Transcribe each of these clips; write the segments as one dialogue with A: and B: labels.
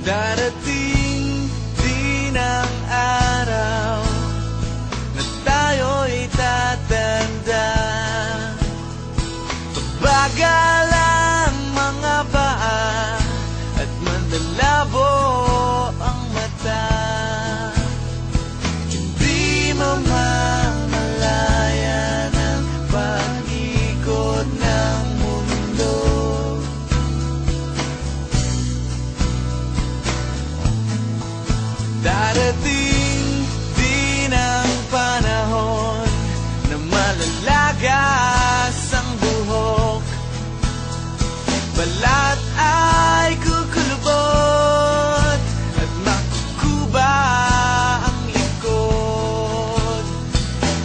A: Darating din ang araw na tayo'y tatanda. Bagal ang mga paa at mandalabo ang mata. Hindi mamamalayan ang pag-ikot ng mundo. Darating din ang panahon na malalagas ang buhok. Balat ay kukulubot at makukuba ang likod.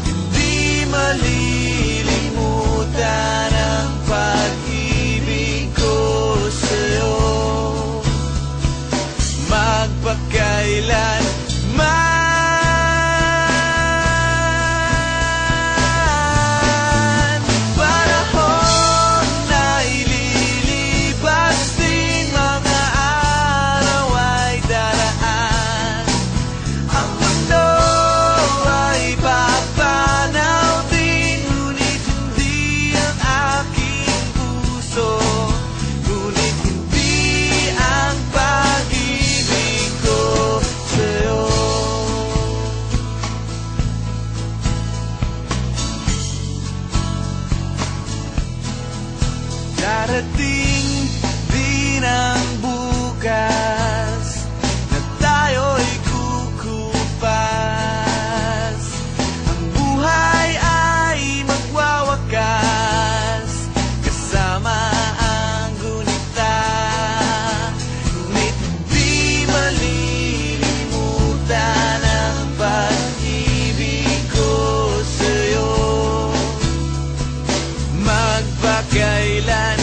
A: Hindi malilimutan ang pag-ibig ko sa'yo. Magpakailan darating din ang bukas na tayo'y kukupas. Ang buhay ay magwawakas kasama ang gunita. Ngunit di malilimutan ang pag-ibig ko sa'yo. Magpakailan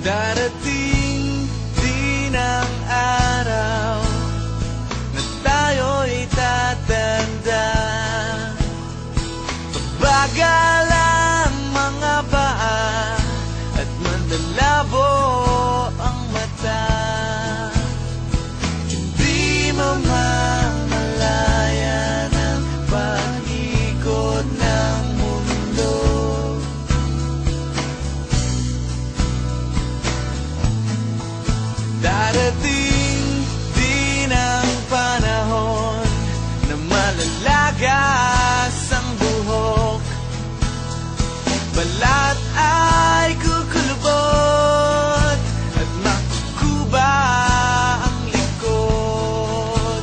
A: Darating din ang araw na tayo'y tatanda. Bagal ang mga paa at manlalabo ang mata. Hindi mamamalayan ang pag-ikot ng mundo. Darating din ang panahon na malalagas ang buhok. Balat ay kukulubot at makukuba ang likod.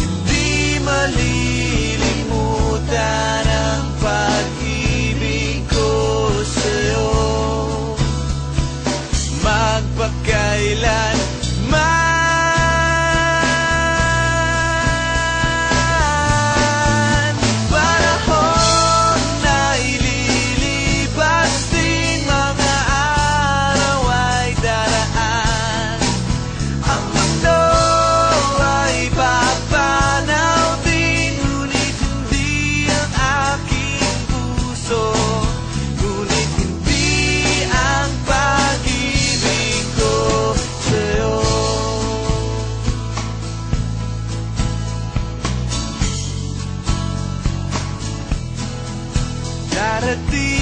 A: Hindi malilimutan ang pag-ibig ko sa'yo. Magpakailan man, panahon na ililipas din, mga araw ay daraan. Ang mundo ay papanaw din, ngunit hindi ang aking puso, ngunit hindi ang pag-ibig ko sa'yo. Darating